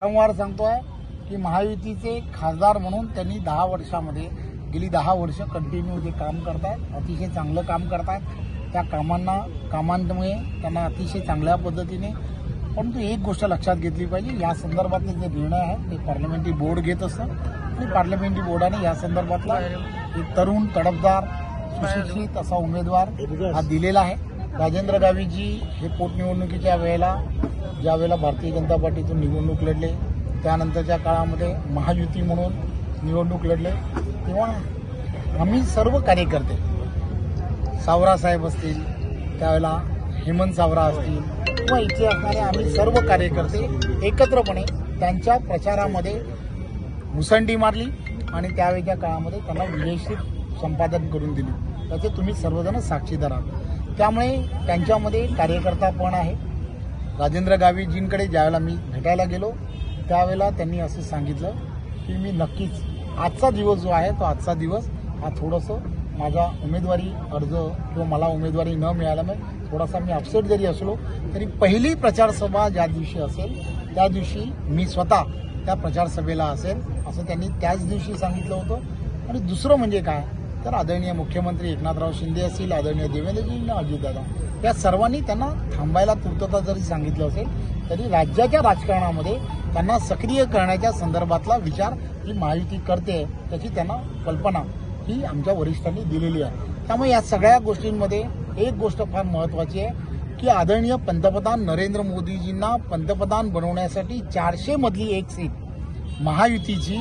वारंवार सांगतोय की महायुतीचे खासदार म्हणून त्यांनी 10 वर्षामध्ये गेली 10 वर्ष कंटिन्यू जे काम करतायत, अतिशय चांगलं काम करतायत. त्या कामांमुळे त्यांना अतिशय चांगल्या पद्धतीने. परंतु एक गोष्ट लक्षात घेतली पाहिजे, या संदर्भातले जे निर्णय आहेत ते पार्लमेंटरी बोर्ड घेत असतं आणि पार्लमेंटरी बोर्डाने या संदर्भातला एक तरुण तडफदार सुशिक्षित असा उमेदवार हा दिलेला आहे. राजेंद्र गावितजी हे पोटनिवडणुकीच्या वेळेला ज्यावेळेला भारतीय जनता पार्टीतून निवडणूक लढले, त्यानंतरच्या काळामध्ये महायुती म्हणून निवडणूक लढले, तेव्हा आम्ही सर्व कार्यकर्ते, सावरा साहेब असतील, त्यावेळेला हेमंत सावरा असतील किंवा इथे असणारे आम्ही सर्व कार्यकर्ते एकत्रपणे त्यांच्या प्रचारामध्ये मुसंडी मारली आणि त्यावेळेच्या काळामध्ये त्यांना विजयश्री संपादन करून दिली. त्याचे तुम्ही सर्वजण साक्षीदार आहात. त्यामुळे त्यांच्यामध्ये कार्यकर्ता पण आहे. राजेंद्र गावितजींकडे ज्यावेळेला मी भेटायला गेलो त्यावेळेला त्यांनी असं सांगितलं की मी नक्कीच आजचा दिवस जो आहे तो आजचा दिवस हा थोडंसं माझा उमेदवारी अर्ज किंवा मला उमेदवारी न मिळाल्यामुळे थोडासा मी अपसेट जरी असलो तरी पहिली प्रचारसभा ज्या दिवशी असेल त्या दिवशी मी स्वतः त्या प्रचारसभेला असेल असं त्यांनी त्याच दिवशी सांगितलं होतं. आणि दुसरं म्हणजे काय तर आदरणीय मुख्यमंत्री एकनाथराव शिंदे असतील, आदरणीय देवेंद्रजींना, अजितदादा या सर्वांनी त्यांना थांबायला पूर्तता जरी सांगितलं असेल तरी राज्याच्या राजकारणामध्ये त्यांना सक्रिय करण्याच्या संदर्भातला विचार ही महायुती करते त्याची त्यांना कल्पना ही आमच्या वरिष्ठांनी दिलेली आहे. त्यामुळे या सगळ्या गोष्टींमध्ये एक गोष्ट फार महत्वाची आहे की आदरणीय पंतप्रधान नरेंद्र मोदीजींना पंतप्रधान बनवण्यासाठी 400 मधली एक सीट महायुतीची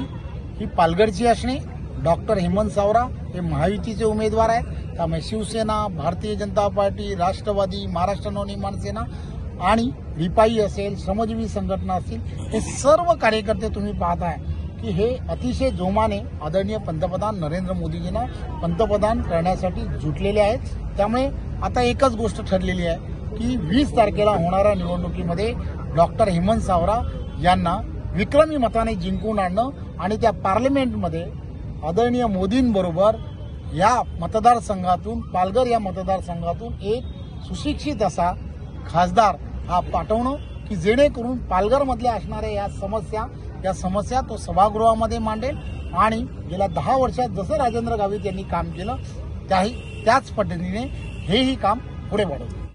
ही पालघरची असणे. डॉक्टर हेमंत सावरा हे महायुतीचे उमेदवार आहेत. त्यामुळे शिवसेना, भारतीय जनता पार्टी, राष्ट्रवादी, महाराष्ट्र नवनिर्माण सेना आणि रिपाई असेल, श्रमजीवी संघटना असतील, हे सर्व कार्यकर्ते तुम्ही पाहताय की हे अतिशय जोमाने आदरणीय पंतप्रधान नरेंद्र मोदीजींना पंतप्रधान करण्यासाठी जुटलेले आहेत. त्यामुळे आता एकच गोष्ट ठरलेली आहे की 20 तारखेला होणाऱ्या निवडणुकीमध्ये डॉक्टर हेमंत सावरा यांना विक्रमी मताने जिंकून आणणं आणि त्या पार्लमेंटमध्ये आदरणीय मोदींबरोबर या मतदारसंघातून, पालघर या मतदारसंघातून एक सुशिक्षित असा खासदार हा पाठवणं की जेणेकरून पालघरमधल्या असणाऱ्या या समस्या तो सभागृहामध्ये मांडेल आणि गेल्या 10 वर्षात जसं राजेंद्र गावित यांनी काम केलं त्याच पद्धतीने हेही काम पुढे वाढवलं.